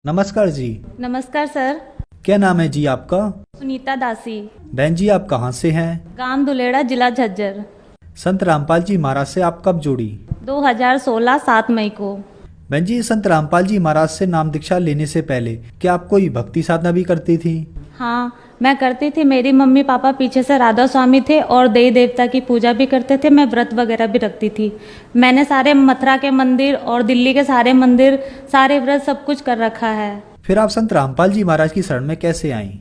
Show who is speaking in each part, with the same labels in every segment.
Speaker 1: नमस्कार जी।
Speaker 2: नमस्कार सर।
Speaker 1: क्या नाम है जी आपका?
Speaker 2: सुनीता दासी।
Speaker 1: बहन जी आप कहाँ से हैं?
Speaker 2: गांव दुलेड़ा, जिला झज्जर।
Speaker 1: संत रामपाल जी महाराज से आप कब जुड़ी?
Speaker 2: 2016 7 मई को।
Speaker 1: बहन जी संत रामपाल जी महाराज से नाम दीक्षा लेने से पहले क्या आप कोई भक्ति साधना भी करती थी?
Speaker 2: हाँ, मैं करती थी। मेरी मम्मी पापा पीछे से राधा स्वामी थे और देवी देवता की पूजा भी करते थे। मैं व्रत वगैरह भी रखती थी। मैंने सारे मथुरा के मंदिर और दिल्ली के सारे मंदिर, सारे व्रत सब कुछ कर रखा है।
Speaker 1: फिर आप संत रामपाल जी महाराज की शरण में कैसे आईं?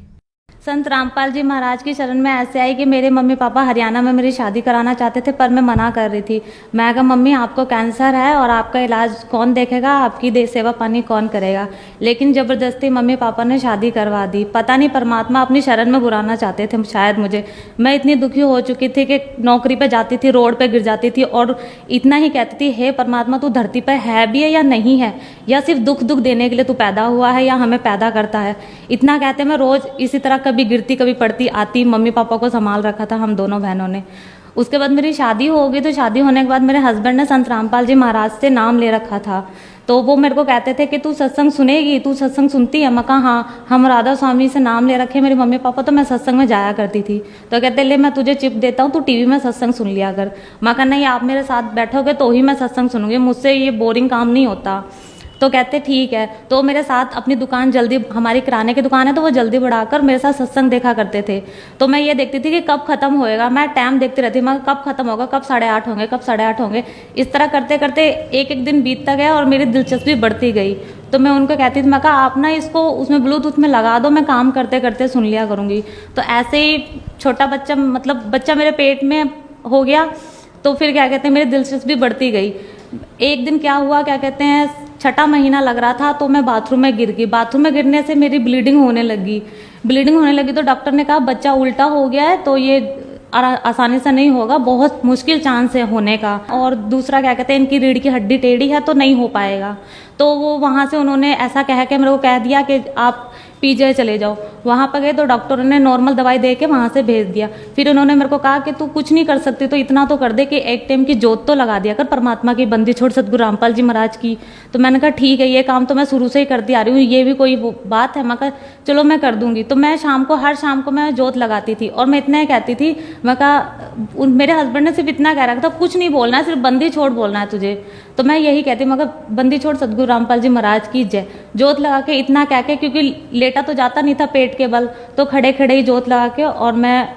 Speaker 2: संत रामपाल जी महाराज की शरण में ऐसे आई कि मेरे मम्मी पापा हरियाणा में मेरी शादी कराना चाहते थे, पर मैं मना कर रही थी। मैं कहा मम्मी आपको कैंसर है और आपका इलाज कौन देखेगा, आपकी सेवा पानी कौन करेगा। लेकिन ज़बरदस्ती मम्मी पापा ने शादी करवा दी। पता नहीं परमात्मा अपनी शरण में बुलाना चाहते थे शायद मुझे। मैं इतनी दुखी हो चुकी थी कि नौकरी पर जाती थी, रोड पर गिर जाती थी और इतना ही कहती थी, हे परमात्मा तू धरती पर है भी है या नहीं है, या सिर्फ दुख दुख देने के लिए तू पैदा हुआ है या हमें पैदा करता है। इतना कहते मैं रोज़ इसी तरह कभी गिरती कभी पड़ती आती। मम्मी पापा को संभाल रखा था हम दोनों बहनों ने। उसके बाद मेरी शादी हो गई, तो शादी होने के बाद मेरे हस्बैंड ने संत रामपाल जी महाराज से नाम ले रखा था। तो वो मेरे को कहते थे कि तू सत्संग सुनेगी, तू सत्संग सुनती है? मैं कहा हाँ, हम राधा स्वामी से नाम ले रखे मेरे मम्मी पापा, तो मैं सत्संग में जाया करती थी। तो कहते ले मैं तुझे चिप देता हूँ, तू टीवी में सत्संग सुन लिया कर। मैं कहा नहीं, आप मेरे साथ बैठोगे तो ही मैं सत्संग सुनूंगी, मुझसे ये बोरिंग काम नहीं होता। तो कहते ठीक है। तो मेरे साथ अपनी दुकान जल्दी, हमारी किराने की दुकान है तो वो जल्दी बढ़ाकर मेरे साथ सत्संग देखा करते थे। तो मैं ये देखती थी कि कब खत्म होएगा, मैं टाइम देखती रहती, मैं कब खत्म होगा, कब 8:30 होंगे, कब 8:30 होंगे। इस तरह करते करते एक एक दिन बीतता गया और मेरी दिलचस्पी बढ़ती गई। तो मैं उनको कहती थी, मैं कहा आप ना इसको उसमें ब्लूटूथ में लगा दो, मैं काम करते करते सुन लिया करूँगी। तो ऐसे ही छोटा बच्चा, मतलब बच्चा मेरे पेट में हो गया। तो फिर क्या कहते हैं, मेरी दिलचस्पी बढ़ती गई। एक दिन क्या हुआ, क्या कहते हैं, 6ठा महीना लग रहा था तो मैं बाथरूम में गिर गई। बाथरूम में गिरने से मेरी ब्लीडिंग होने लगी। तो डॉक्टर ने कहा बच्चा उल्टा हो गया है, तो ये आसानी से नहीं होगा, बहुत मुश्किल चांस है होने का। और दूसरा क्या कहते हैं, इनकी रीढ़ की हड्डी टेढ़ी है तो नहीं हो पाएगा। तो वो वहाँ से उन्होंने ऐसा कह के मेरे को कह दिया कि आप पीजीआई चले जाओ। वहाँ पर गए तो डॉक्टरों ने नॉर्मल दवाई दे के वहाँ से भेज दिया। फिर उन्होंने मेरे को कहा कि तू कुछ नहीं कर सकती तो इतना तो कर दे कि एक टाइम की जोत तो लगा दिया कर परमात्मा की, बंदी छोड़ सतगुरु रामपाल जी महाराज की। तो मैंने कहा ठीक है, ये काम तो मैं शुरू से ही करती आ रही हूँ, ये भी कोई बात है। मैं कहा चलो मैं कर दूंगी। तो मैं शाम को, हर शाम को मैं जोत लगाती थी और मैं इतना ही कहती थी। मैं कहा मेरे हस्बैंड ने सिर्फ इतना कह रखा था, कुछ नहीं बोलना है, सिर्फ बंदी छोड़ बोलना है तुझे। तो मैं यही कहती, मगर बंदी छोड़ सतगुरु रामपाल जी महाराज की जय। जोत लगा के इतना कह के, क्योंकि लेटा तो जाता नहीं था पेट के बल, तो खड़े खड़े ही जोत लगा के और मैं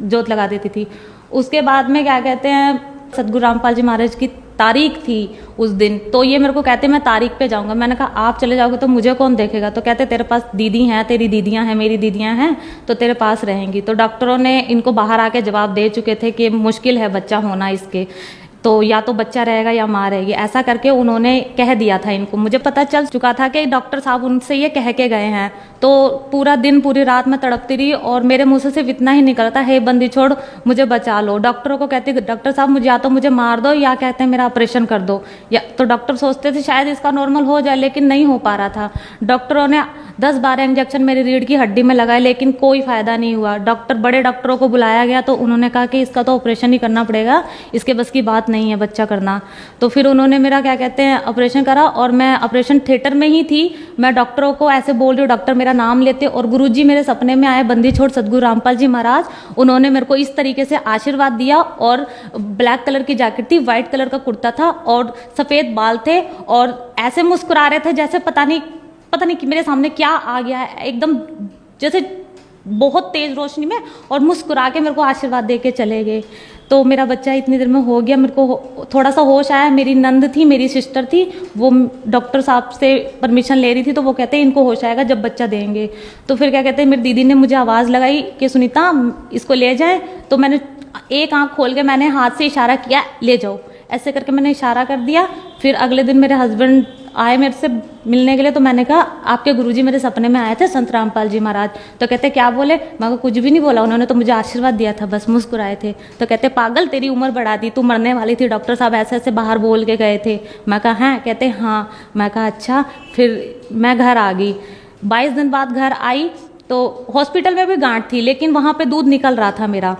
Speaker 2: जोत लगा देती थी। उसके बाद में क्या कहते हैं, सतगुरु रामपाल जी महाराज की तारीख थी उस दिन। तो ये मेरे को कहते मैं तारीख पे जाऊंगा। मैंने कहा आप चले जाओगे तो मुझे कौन देखेगा? तो कहते तेरे पास दीदी हैं, तेरी दीदियां हैं, मेरी दीदियां हैं, तो तेरे पास रहेंगी। तो डॉक्टरों ने इनको बाहर आके जवाब दे चुके थे कि मुश्किल है बच्चा होना इसके, तो या तो बच्चा रहेगा या माँ रहेगी, ऐसा करके उन्होंने कह दिया था इनको। मुझे पता चल चुका था कि डॉक्टर साहब उनसे ये कह के गए हैं। तो पूरा दिन पूरी रात मैं तड़पती रही और मेरे मुंह से सिर्फ इतना ही निकलता, हे बंदी छोड़ मुझे बचा लो। डॉक्टरों को कहती डॉक्टर साहब मुझे या तो मुझे मार दो या कहते हैं मेरा ऑपरेशन कर दो। या तो डॉक्टर सोचते थे शायद इसका नॉर्मल हो जाए, लेकिन नहीं हो पा रहा था। डॉक्टरों ने 10-12 इंजेक्शन मेरी रीढ़ की हड्डी में लगाए, लेकिन कोई फायदा नहीं हुआ। बड़े डॉक्टरों को बुलाया गया तो उन्होंने कहा कि इसका तो ऑपरेशन ही करना पड़ेगा, इसके बस की बात नहीं है बच्चा करना। तो फिर उन्होंने मेरा क्या कहते हैं ऑपरेशन करा और मैं ऑपरेशन थिएटर में ही थी। मैं डॉक्टरों को ऐसे बोल रही हूँ, डॉक्टर मेरा नाम लेते, और गुरुजी मेरे सपने में आए, बंदी छोड़ सतगुरु रामपाल जी महाराज। उन्होंने मेरे को इस तरीके से आशीर्वाद दिया और ब्लैक कलर की जैकेट थी, व्हाइट कलर का कुर्ता था और सफेद बाल थे और ऐसे मुस्कुरा रहे थे जैसे पता नहीं कि मेरे सामने क्या आ गया है, एकदम जैसे बहुत तेज रोशनी में, और मुस्कुरा के मेरे को आशीर्वाद दे के चले गए। तो मेरा बच्चा इतनी देर में हो गया। मेरे को थोड़ा सा होश आया। मेरी नंद थी, मेरी सिस्टर थी, वो डॉक्टर साहब से परमिशन ले रही थी, तो वो कहते हैं इनको होश आएगा जब बच्चा देंगे। तो फिर क्या कहते हैं, मेरी दीदी ने मुझे आवाज़ लगाई कि सुनीता इसको ले जाए। तो मैंने एक आँख खोल के मैंने हाथ से इशारा किया, ले जाओ, ऐसे करके मैंने इशारा कर दिया। फिर अगले दिन मेरे हस्बैंड आए मेरे से मिलने के लिए, तो मैंने कहा आपके गुरुजी मेरे सपने में आए थे संत रामपाल जी महाराज। तो कहते क्या बोले? मैं कुछ भी नहीं बोला, उन्होंने तो मुझे आशीर्वाद दिया था, बस मुस्कुराए थे। तो कहते पागल तेरी उम्र बढ़ा दी, तू मरने वाली थी, डॉक्टर साहब ऐसे ऐसे बाहर बोल के गए थे। मैं कहा हैं? कहते हाँ। मैं कहा अच्छा। फिर मैं घर आ गई। 22 दिन बाद घर आई तो हॉस्पिटल में भी गांठ थी, लेकिन वहाँ पे दूध निकल रहा था मेरा।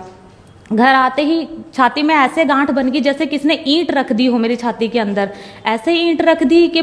Speaker 2: घर आते ही छाती में ऐसे गांठ बन गई जैसे किसने ईंट रख दी हो मेरी छाती के अंदर। ऐसे ईंट रख दी कि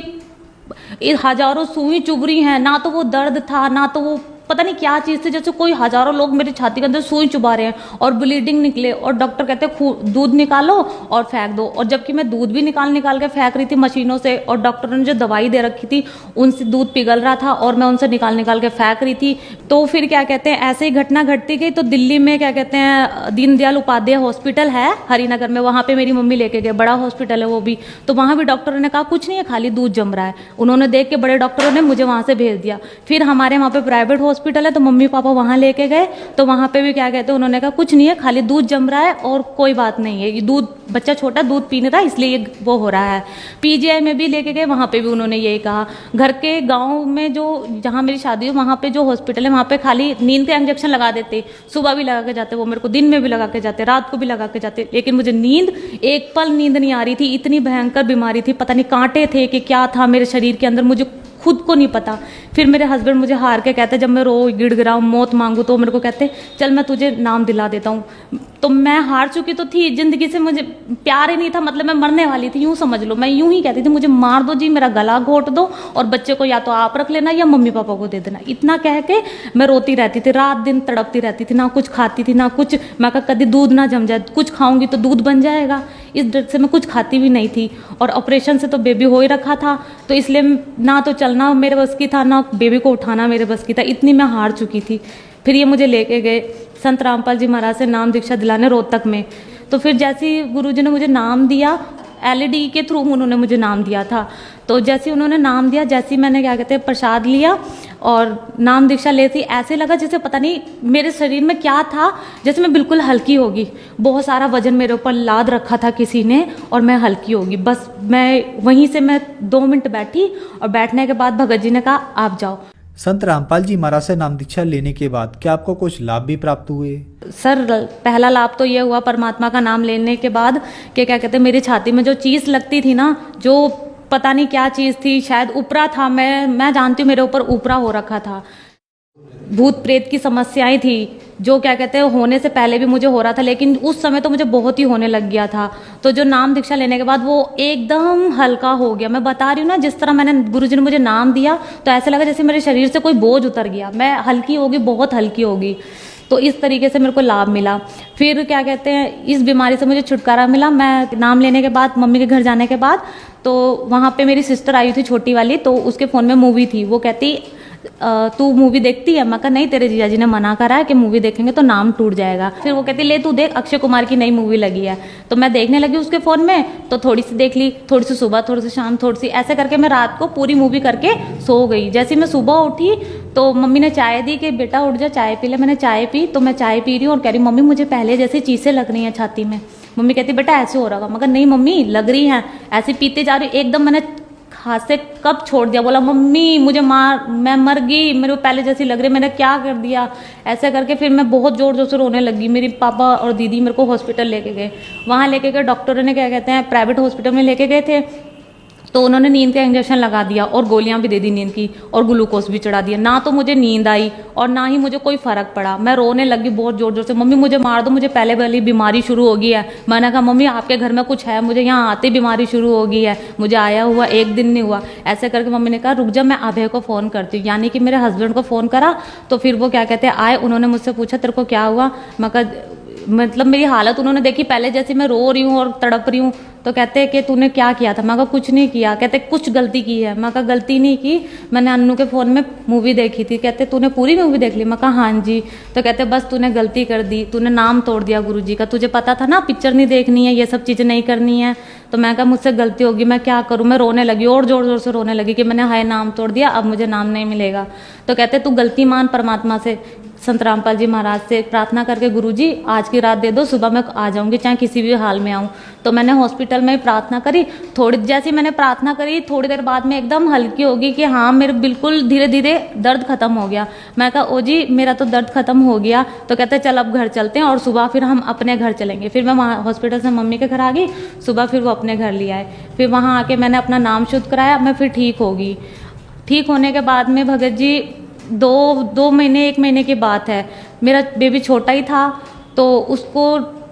Speaker 2: हजारों सुई चुभ रही हैं, ना तो वो दर्द था, ना तो वो पता नहीं क्या चीज़ थी, जैसे कोई हजारों लोग मेरी छाती के अंदर सुई चुभा रहे हैं और ब्लीडिंग निकले और डॉक्टर कहते हैं दूध निकालो और फेंक दो। और जबकि मैं दूध भी निकाल के फेंक रही थी मशीनों से, और डॉक्टरों ने जो दवाई दे रखी थी उनसे दूध पिघल रहा था और मैं उनसे निकाल के फेंक रही थी। तो फिर क्या कहते हैं, ऐसे ही घटना घटती गई। तो दिल्ली में क्या कहते हैं, दीनदयाल उपाध्याय हॉस्पिटल है हरिनगर में, वहाँ पे मेरी मम्मी लेके गए, बड़ा हॉस्पिटल है वो भी। तो वहाँ भी डॉक्टरों ने कहा कुछ नहीं है, खाली दूध जम रहा है। उन्होंने देख के बड़े डॉक्टरों ने मुझे वहाँ से भेज दिया। फिर हमारे वहाँ पे प्राइवेट हॉस्पिटल है, तो मम्मी पापा वहाँ लेके गए। तो वहाँ पे भी क्या कहते हैं, उन्होंने कहा कुछ नहीं है, खाली दूध जम रहा है और कोई बात नहीं है, ये दूध बच्चा छोटा दूध पी नहीं रहा इसलिए ये वो हो रहा है। पीजीआई में भी लेके गए, वहाँ पे भी उन्होंने यही कहा। घर के गाँव में जो जहाँ मेरी शादी हुई वहाँ पे जो हॉस्पिटल है वहाँ पे खाली नींद का इंजेक्शन लगा देते, सुबह भी लगा के जाते, वो मेरे को दिन में भी लगा के जाते, रात को भी लगा के जाते, लेकिन मुझे नींद एक पल नींद नहीं आ रही थी। इतनी भयंकर बीमारी थी, पता नहीं कांटे थे कि क्या था मेरे शरीर के अंदर, मुझे खुद को नहीं पता। फिर मेरे हस्बैंड मुझे हार के कहते, जब मैं रो गिड़गिड़ाऊं मौत मांगू, तो मेरे को कहते चल मैं तुझे नाम दिला देता हूँ। तो मैं हार चुकी तो थी, जिंदगी से मुझे प्यार ही नहीं था, मतलब मैं मरने वाली थी, यूं समझ लो। मैं यूं ही कहती थी मुझे मार दो जी, मेरा गला घोट दो और बच्चे को या तो आप रख लेना या मम्मी पापा को दे देना। इतना कह के मैं रोती रहती थी, रात दिन तड़पती रहती थी, ना कुछ खाती थी ना कुछ। मैं कहा कभी दूध ना जम जाए, कुछ खाऊंगी तो दूध बन जाएगा, इस डर से मैं कुछ खाती भी नहीं थी। और ऑपरेशन से तो बेबी हो ही रखा था, तो इसलिए ना तो चलना मेरे बस की था, ना बेबी को उठाना मेरे बस की था, इतनी मैं हार चुकी थी। फिर ये मुझे लेके गए संत रामपाल जी महाराज से नाम दीक्षा दिलाने रोहतक में। तो फिर जैसे ही गुरुजी ने मुझे नाम दिया, एलईडी के थ्रू उन्होंने मुझे नाम दिया था। तो जैसे उन्होंने नाम दिया, जैसे ही मैंने क्या कहते हैं प्रसाद लिया और नाम दीक्षा लेती, ऐसे लगा जैसे पता नहीं मेरे शरीर में क्या था, जैसे मैं बिल्कुल हल्की होगी। बहुत सारा वजन मेरे ऊपर लाद रखा था किसी ने और मैं हल्की होगी। बस मैं वहीं से मैं 2 मिनट बैठी और बैठने के बाद भगत जी ने कहा आप जाओ।
Speaker 1: संत रामपाल जी महाराज से नाम दीक्षा लेने के बाद क्या आपको कुछ लाभ भी प्राप्त हुए?
Speaker 2: सर पहला लाभ तो ये हुआ परमात्मा का नाम लेने के बाद कि क्या कहते हैं, मेरी छाती में जो चीज़ लगती थी ना, जो पता नहीं क्या चीज़ थी, शायद ऊपरा था, मैं जानती हूँ मेरे ऊपर ऊपरा हो रखा था। भूत प्रेत की समस्याएं थी जो क्या कहते हैं होने से पहले भी मुझे हो रहा था, लेकिन उस समय तो मुझे बहुत ही होने लग गया था। तो जो नाम दीक्षा लेने के बाद वो एकदम हल्का हो गया। मैं बता रही हूँ ना, जिस तरह मैंने गुरुजी ने मुझे नाम दिया तो ऐसा लगा जैसे मेरे शरीर से कोई बोझ उतर गया, मैं हल्की होगी, बहुत हल्की होगी। तो इस तरीके से मेरे को लाभ मिला। फिर क्या कहते हैं, इस बीमारी से मुझे छुटकारा मिला। मैं नाम लेने के बाद, मम्मी के घर जाने के बाद, तो वहाँ पे मेरी सिस्टर आई थी छोटी वाली, तो उसके फ़ोन में मूवी थी। वो कहती तू मूवी देखती है? मैं कहा नहीं, तेरे जीजा जी ने मना करा है कि मूवी देखेंगे तो नाम टूट जाएगा। फिर वो कहती ले तू देख, अक्षय कुमार की नई मूवी लगी है। तो मैं देखने लगी उसके फ़ोन में, तो थोड़ी सी देख ली, थोड़ी सी सुबह, थोड़ी सी शाम, थोड़ी सी, ऐसे करके मैं रात को पूरी मूवी करके सो गई। जैसे मैं सुबह उठी तो मम्मी ने चाय दी कि बेटा उठ जा चाय पी ले। मैंने चाय पी, तो मैं चाय पी रही हूँ और कह रही मम्मी मुझे पहले जैसी चीज़ें लग रही हैं छाती में। मम्मी कहती बेटा ऐसे हो रहा होगा। मगर नहीं मम्मी लग रही हैं, ऐसे पीते जा रही। एकदम मैंने हाथ से कब छोड़ दिया, बोला मम्मी मुझे मैं मर गई, मेरे को पहले जैसी लग रही, मैंने क्या कर दिया। ऐसे करके फिर मैं बहुत जोर जोर से रोने लगी। मेरे पापा और दीदी मेरे को हॉस्पिटल लेके गए। वहाँ लेके गए, डॉक्टरों ने क्या कहते हैं प्राइवेट हॉस्पिटल में लेके गए थे, तो उन्होंने नींद का इंजेक्शन लगा दिया और गोलियां भी दे दी नींद की और ग्लूकोज भी चढ़ा दिया। ना तो मुझे नींद आई और ना ही मुझे कोई फर्क पड़ा। मैं रोने लगी बहुत जोर जोर से, मम्मी मुझे मार दो, मुझे पहले वाली बीमारी शुरू हो गई है। मैंने कहा मम्मी आपके घर में कुछ है, मुझे यहाँ आते बीमारी शुरू हो गई है, मुझे आया हुआ 1 दिन नहीं हुआ। ऐसे करके मम्मी ने कहा रुक जा, मैं अभय को फ़ोन करती हूँ, यानी कि मेरे हस्बैंड को फ़ोन करा। तो फिर वो क्या कहते हैं आए, उन्होंने मुझसे पूछा तेरे को क्या हुआ। मैं कहा मतलब मेरी हालत उन्होंने देखी, पहले जैसे मैं रो रही हूँ और तड़प रही हूँ। तो कहते हैं कि तूने क्या किया था। मैं कहा कुछ नहीं किया। कहते कुछ गलती की है। मैं कहा गलती नहीं की, मैंने अन्नू के फ़ोन में मूवी देखी थी। कहते तूने पूरी मूवी देख ली। मैं कहा हाँ जी। तो कहते बस तूने गलती कर दी, तूने नाम तोड़ दिया गुरुजी का, तुझे पता था ना पिक्चर नहीं देखनी है, ये सब चीज़ें नहीं करनी है। तो मैं कहा मुझसे गलती होगी, मैं क्या करूँ। मैं रोने लगी और ज़ोर ज़ोर से रोने लगी कि मैंने हाय नाम तोड़ दिया, अब मुझे नाम नहीं मिलेगा। तो कहते तू गलती मान परमात्मा से, संत रामपाल जी महाराज से प्रार्थना करके गुरुजी आज की रात दे दो, सुबह मैं आ जाऊंगी चाहे किसी भी हाल में आऊँ। तो मैंने हॉस्पिटल में प्रार्थना करी। थोड़ी जैसी मैंने प्रार्थना करी, थोड़ी देर बाद में एकदम हल्की होगी कि हाँ मेरे बिल्कुल धीरे धीरे दर्द खत्म हो गया। मैं कहा ओ जी मेरा तो दर्द खत्म हो गया। तो कहते चल अब घर चलते हैं और सुबह फिर हम अपने घर चलेंगे। फिर मैं वहाँ हॉस्पिटल से मम्मी के घर आ गई, सुबह फिर वो अपने घर ले आए। फिर वहाँ आके मैंने अपना नाम शुद्ध कराया, मैं फिर ठीक होगी। ठीक होने के बाद में भगत जी 2 महीने 1 महीने की बात है, मेरा बेबी छोटा ही था, तो उसको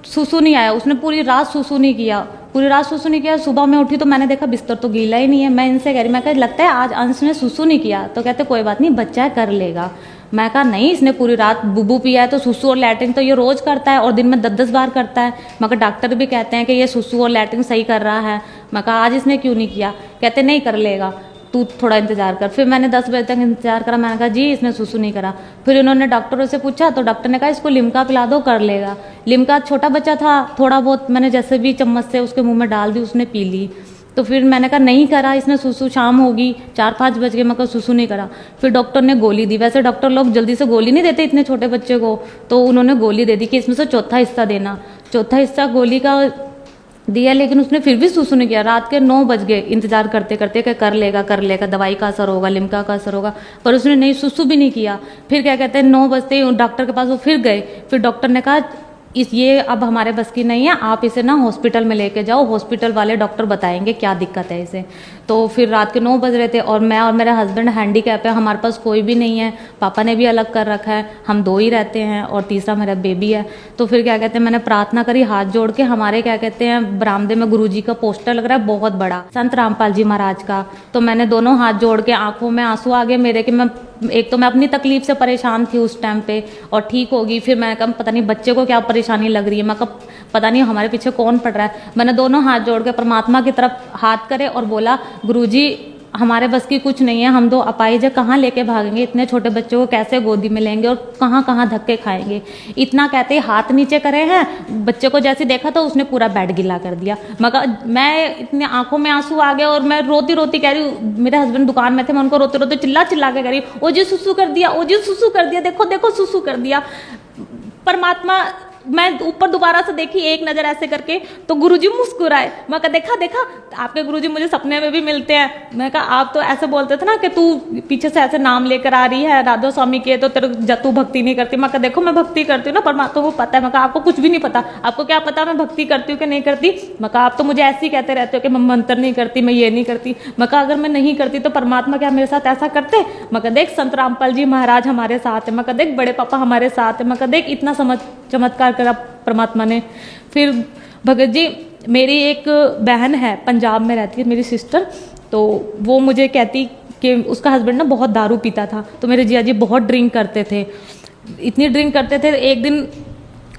Speaker 2: सुसु नहीं आया, उसने पूरी रात सुसु नहीं किया। पूरी रात सुसु नहीं किया। सुबह मैं उठी तो मैंने देखा बिस्तर तो गीला ही नहीं है। मैं इनसे कह रही, मैं कहा लगता है आज अंश ने सुसु नहीं किया। तो कहते कोई बात नहीं, बच्चा है कर लेगा। मैं कहा नहीं, इसने पूरी रात बुबू पिया है तो सुसु और लैट्रिन तो ये रोज करता है और दिन में 10-10 बार करता है। मैं कहा डॉक्टर भी कहते हैं कि ये सुसु और लैट्रिन सही कर रहा है। मैं कहा आज इसने क्यों नहीं किया? कहते नहीं कर लेगा, तू थोड़ा इंतजार कर। फिर मैंने 10 बजे तक इंतजार करा। मैंने कहा जी इसने सुसु नहीं करा। फिर इन्होंने डॉक्टरों से पूछा तो डॉक्टर ने कहा इसको लिम्का पिला दो, कर लेगा। लिम्का छोटा बच्चा था, थोड़ा बहुत मैंने जैसे भी चम्मच से उसके मुंह में डाल दी, उसने पी ली। तो फिर मैंने कहा नहीं करा इसने सुसु, शाम होगी 4-5 बज गए, मैं कहा सुसु नहीं करा। फिर डॉक्टर ने गोली दी। वैसे डॉक्टर लोग जल्दी से गोली नहीं देते इतने छोटे बच्चे को, तो उन्होंने गोली दे दी कि इसमें से चौथा हिस्सा देना। चौथा हिस्सा गोली का दिया, लेकिन उसने फिर भी सुसु नहीं किया। रात के 9 बज गए इंतजार करते करते कि कर लेगा कर लेगा, दवाई का असर होगा, लिम्का का असर होगा, पर उसने नहीं, सुसु भी नहीं किया। फिर क्या कहते हैं 9 बजते ही डॉक्टर के पास वो फिर गए। फिर डॉक्टर ने कहा ये अब हमारे बस की नहीं है, आप इसे ना हॉस्पिटल में लेके जाओ, हॉस्पिटल वाले डॉक्टर बताएंगे क्या दिक्कत है इसे। तो फिर रात के 9 बज रहे थे और मैं और मेरा हस्बैंड हैंडीकैप है, हमारे पास कोई भी नहीं है, पापा ने भी अलग कर रखा है, हम 2 ही रहते हैं और तीसरा मेरा बेबी है। तो फिर क्या कहते हैं मैंने प्रार्थना करी हाथ जोड़ के। हमारे क्या कहते हैं बरामदे में गुरुजी का पोस्टर लग रहा है बहुत बड़ा, संत रामपाल जी महाराज का। तो मैंने दोनों हाथ जोड़ के, आंखों में आंसू आ गए मेरे कि मैं एक तो मैं अपनी तकलीफ से परेशान थी उस टाइम पे और ठीक होगी। फिर मैंने कहा पता नहीं बच्चे को क्या परेशानी लग रही है, मैं कहा पता नहीं हमारे पीछे कौन पड़ रहा है। मैंने दोनों हाथ जोड़ के परमात्मा की तरफ हाथ करे और बोला गुरुजी हमारे बस की कुछ नहीं है, हम 2 अपाहिज है, कहाँ लेके भागेंगे, इतने छोटे बच्चे को कैसे गोदी में लेंगे और कहाँ कहाँ धक्के खाएंगे। इतना कहते ही हाथ नीचे करे हैं, बच्चे को जैसे देखा तो उसने पूरा बेड गिला कर दिया। मगर मैं इतने आंखों में आंसू आ गए और मैं रोती रोती कह रही हूँ, मेरे हस्बैंड दुकान में थे, मैं उनको रोते रोते चिल्ला चिल्ला के कह रही ओ जी सुसु कर दिया, ओ जी सुसु कर दिया, देखो देखो सुसु कर दिया। परमात्मा, मैं ऊपर दोबारा से देखी एक नजर ऐसे करके तो गुरुजी मुस्कुराए। मैं कहा देखा देखा आपके गुरुजी मुझे सपने में भी मिलते हैं। मैं कहा आप तो ऐसे बोलते थे ना कि तू पीछे से ऐसे नाम लेकर आ रही है राधा स्वामी के, तो तेरे तू भक्ति नहीं करती। मैं कहा देखो मैं भक्ति करती हूँ ना, परमात्मा को पता है। मैं कहा आपको कुछ भी नहीं पता, आपको क्या पता मैं भक्ति करती हूँ कि नहीं करती। मैं कहा आप तो मुझे ऐसे ही कहते रहते हो कि मैं मंत्र नहीं करती, मैं ये नहीं करती। मैं कहा अगर मैं नहीं करती तो परमात्मा क्या मेरे साथ ऐसा करते। मैं कहा देख संत रामपाल जी महाराज हमारे साथ है, मैं कहा देख बड़े पापा हमारे साथ है, मैं कहा देख इतना चमत्कार करा परमात्मा ने। फिर भगत जी मेरी एक बहन है पंजाब में रहती है, मेरी सिस्टर, तो वो मुझे कहती कि उसका हस्बैंड ना बहुत दारू पीता था, तो मेरे जिया जी बहुत ड्रिंक करते थे, इतनी ड्रिंक करते थे। एक दिन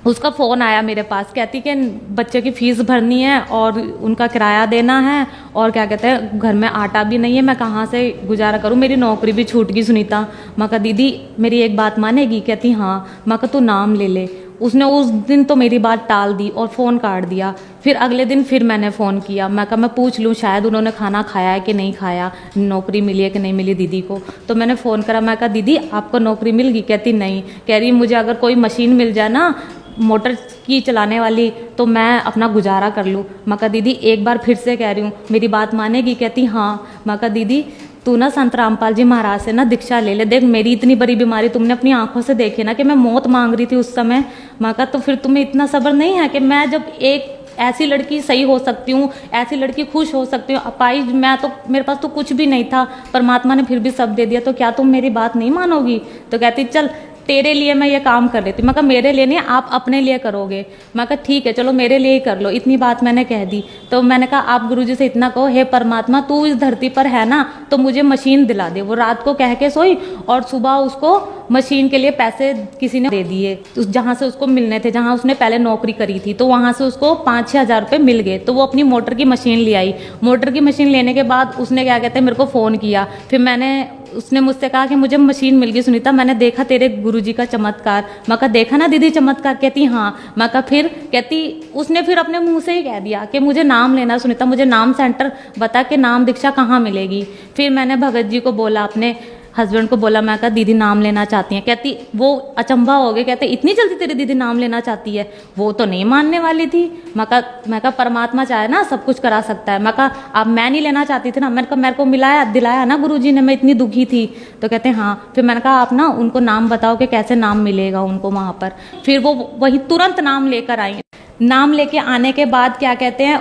Speaker 2: उसका फ़ोन आया मेरे पास, कहती कि बच्चे की फ़ीस भरनी है और उनका किराया देना है और क्या कहते हैं घर में आटा भी नहीं है, मैं कहाँ से गुजारा करूँ, मेरी नौकरी भी छूट गई सुनीता। मैं कहा दीदी मेरी एक बात मानेगी? कहती हाँ। मैं कहा तू नाम ले ले। उसने उस दिन तो मेरी बात टाल दी और फ़ोन काट दिया। फिर अगले दिन फिर मैंने फ़ोन किया, मैं कहा मैं पूछ लूँ शायद उन्होंने खाना खाया है कि नहीं खाया, नौकरी मिली है कि नहीं मिली दीदी को। तो मैंने फ़ोन करा, मैं कहा दीदी आपको नौकरी मिल गई? कहती नहीं। कह रही मुझे अगर कोई मशीन मिल जाए ना मोटर की चलाने वाली तो मैं अपना गुजारा कर लूँ। मैं कहा दीदी एक बार फिर से कह रही हूँ मेरी बात मानेगी? कहती हाँ। मैं कहा दीदी तू ना संत रामपाल जी महाराज से ना दीक्षा ले ले, देख मेरी इतनी बड़ी बीमारी तुमने अपनी आंखों से देखी ना कि मैं मौत मांग रही थी उस समय। मैं कहा तो फिर तुम्हें इतना सब्र नहीं है कि मैं जब एक ऐसी लड़की सही हो सकती हूँ, ऐसी लड़की खुश हो सकती हूँ, अपाहिज मैं तो मेरे पास तो कुछ भी नहीं था, परमात्मा ने फिर भी सब दे दिया, तो क्या तुम मेरी बात नहीं मानोगी? तो कहती चल तेरे लिए मैं ये काम कर लेती। मैं कहा मेरे लिए नहीं, आप अपने लिए करोगे। मैं कहा ठीक है चलो मेरे लिए ही कर लो, इतनी बात मैंने कह दी। तो मैंने कहा आप गुरुजी से इतना कहो, हे परमात्मा तू इस धरती पर है ना तो मुझे मशीन दिला दे। वो रात को कह के सोई और सुबह उसको मशीन के लिए पैसे किसी ने दे दिए, जहाँ से उसको मिलने थे, जहाँ उसने पहले नौकरी करी थी, तो वहाँ से उसको 5-6 हज़ार रुपये मिल गए। तो वो अपनी मोटर की मशीन ले आई। मोटर की मशीन लेने के बाद उसने क्या कहते हैं मेरे को फ़ोन किया। फिर उसने मुझसे कहा कि मुझे मशीन मिल गई सुनीता, मैंने देखा तेरे गुरुजी का चमत्कार। मैं कहा देखा ना दीदी चमत्कार? कहती हाँ। मैं कहा फिर? कहती उसने फिर अपने मुंह से ही कह दिया कि मुझे नाम लेना सुनीता, मुझे नाम सेंटर बता के नाम दीक्षा कहाँ मिलेगी। फिर मैंने भगत जी को बोला, अपने हस्बैंड को बोला, मैं कहा दीदी नाम लेना चाहती हैं। कहती वो अचंभा हो गए, कहते इतनी जल्दी तेरी दीदी नाम लेना चाहती है, वो तो नहीं मानने वाली थी। मैं कहा परमात्मा चाहे ना सब कुछ करा सकता है। मैं कहा अब मैं नहीं लेना चाहती थी ना, मैंने कहा मेरे को दिलाया ना गुरुजी ने, मैं इतनी दुखी थी। तो कहते हाँ। फिर मैंने कहा आप ना उनको नाम बताओ कि कैसे नाम मिलेगा उनको वहाँ पर। फिर वो वही तुरंत नाम लेकर आई। नाम लेके आने के बाद क्या कहते हैं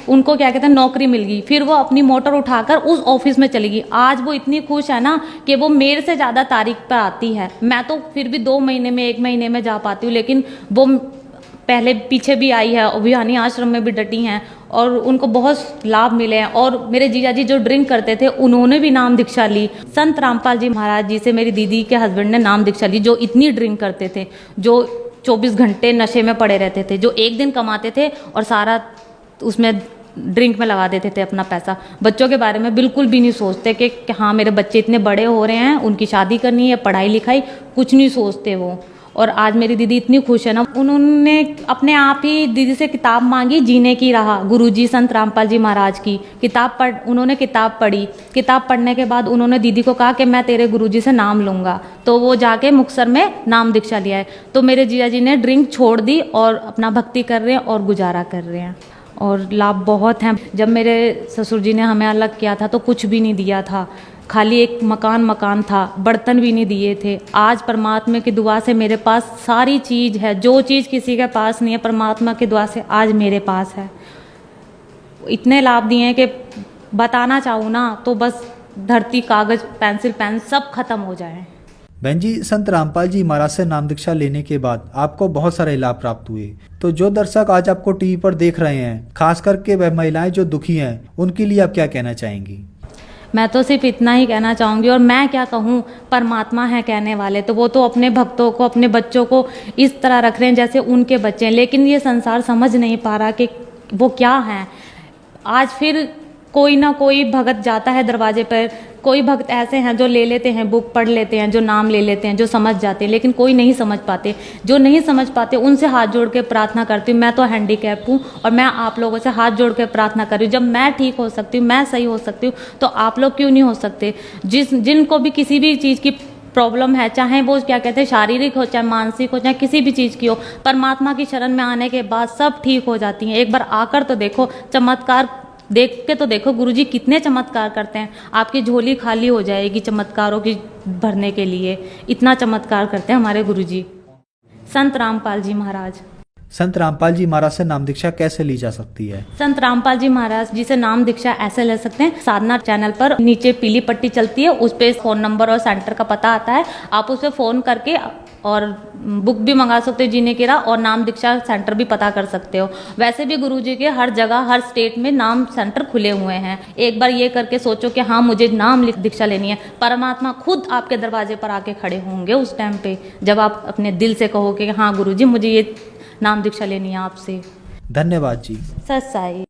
Speaker 2: उनको क्या कहते हैं नौकरी मिल गई। फिर वो अपनी मोटर उठाकर उस ऑफिस में चली गई। आज वो इतनी खुश है ना कि वो मेरे से ज़्यादा तारीख पर आती है। मैं तो फिर भी 2 महीने में 1 महीने में जा पाती हूँ, लेकिन वो पहले पीछे भी आई है, अभियानी आश्रम में भी डटी हैं और उनको बहुत लाभ मिले हैं। और मेरे जीजा जी जो ड्रिंक करते थे उन्होंने भी नाम दीक्षा ली। संत रामपाल जी महाराज जी से मेरी दीदी के हस्बैंड ने नाम दीक्षा ली, जो इतनी ड्रिंक करते थे, जो 24 घंटे नशे में पड़े रहते थे, जो एक दिन कमाते थे और सारा उसमें ड्रिंक में लगा देते थे अपना पैसा। बच्चों के बारे में बिल्कुल भी नहीं सोचते कि हाँ मेरे बच्चे इतने बड़े हो रहे हैं, उनकी शादी करनी है, पढ़ाई लिखाई कुछ नहीं सोचते वो। और आज मेरी दीदी इतनी खुश है ना, उन्होंने अपने आप ही दीदी से किताब मांगी, जीने की राह, गुरुजी संत रामपाल जी महाराज की किताब उन्होंने किताब पढ़ी। किताब पढ़ने के बाद उन्होंने दीदी को कहा कि मैं तेरे गुरुजी से नाम लूँगा, तो वो जाके मुक्तसर में नाम दीक्षा लिया है। तो मेरे जीजा जी ने ड्रिंक छोड़ दी और अपना भक्ति कर रहे हैं और गुजारा कर रहे हैं और लाभ बहुत हैं। जब मेरे ससुर जी ने हमें अलग किया था तो कुछ भी नहीं दिया था, खाली एक मकान था, बर्तन भी नहीं दिए थे। आज परमात्मा की दुआ से मेरे पास सारी चीज़ है, जो चीज़ किसी के पास नहीं है परमात्मा की दुआ से आज मेरे पास है। इतने लाभ दिए हैं कि बताना चाहूँ ना तो बस धरती, कागज, पेंसिल, पेन सब खत्म हो जाए।
Speaker 1: बहन जी, संत रामपाल जी महाराज से नाम दीक्षा लेने के बाद आपको बहुत सारे लाभ प्राप्त हुए। तो जो दर्शक आज आपको टीवी पर देख रहे हैं, खास करके वह महिलाएं जो दुखी हैं, उनके लिए आप क्या कहना चाहेंगी?
Speaker 2: मैं तो सिर्फ इतना ही कहना चाहूँगी, और मैं क्या कहूँ, परमात्मा है कहने वाले, तो वो तो अपने भक्तों को, अपने बच्चों को इस तरह रख रहे हैं जैसे उनके बच्चे हैं। लेकिन ये संसार समझ नहीं पा रहा कि वो क्या हैं। आज फिर कोई ना कोई भगत जाता है दरवाजे पर, कोई भक्त ऐसे हैं जो ले लेते हैं, बुक पढ़ लेते हैं, जो नाम ले लेते हैं, जो समझ जाते हैं, लेकिन कोई नहीं समझ पाते। जो नहीं समझ पाते उनसे हाथ जोड़ के प्रार्थना करती हूँ। मैं तो हैंडीकैप हूँ और मैं आप लोगों से हाथ जोड़ के प्रार्थना कर रही हूँ। जब मैं ठीक हो सकती हूँ, मैं सही हो सकती हूँ, तो आप लोग क्यों नहीं हो सकते? जिनको भी किसी भी चीज़ की प्रॉब्लम है, चाहे वो क्या कहते हैं शारीरिक हो, चाहे मानसिक हो, चाहे किसी भी चीज़ की हो, परमात्मा की शरण में आने के बाद सब ठीक हो जाती हैं। एक बार आकर तो देखो, चमत्कार देख के तो देखो, गुरुजी कितने चमत्कार करते हैं। आपकी झोली खाली हो जाएगी चमत्कारों की भरने के लिए, इतना चमत्कार करते हैं हमारे गुरुजी संत रामपाल जी महाराज।
Speaker 1: संत रामपाल जी महाराज से नाम दीक्षा कैसे ली जा सकती है?
Speaker 2: संत रामपाल जी महाराज जी से नाम दीक्षा ऐसे ले सकते हैं, साधना चैनल पर नीचे पीली पट्टी चलती है, उस पे फ़ोन नंबर और सेंटर का पता आता है। आप उस पर फ़ोन करके और बुक भी मंगा सकते हो, जीने की राह, और नाम दीक्षा सेंटर भी पता कर सकते हो। वैसे भी गुरुजी के हर जगह, हर स्टेट में नाम सेंटर खुले हुए हैं। एक बार ये करके सोचो कि हाँ मुझे नाम दीक्षा लेनी है, परमात्मा खुद आपके दरवाजे पर आके खड़े होंगे उस टाइम पे, जब आप अपने दिल से कहोगे कि हाँ गुरुजी मुझे ये नाम दीक्षा लेनी है आपसे।
Speaker 1: धन्यवाद जी।
Speaker 2: सत साई।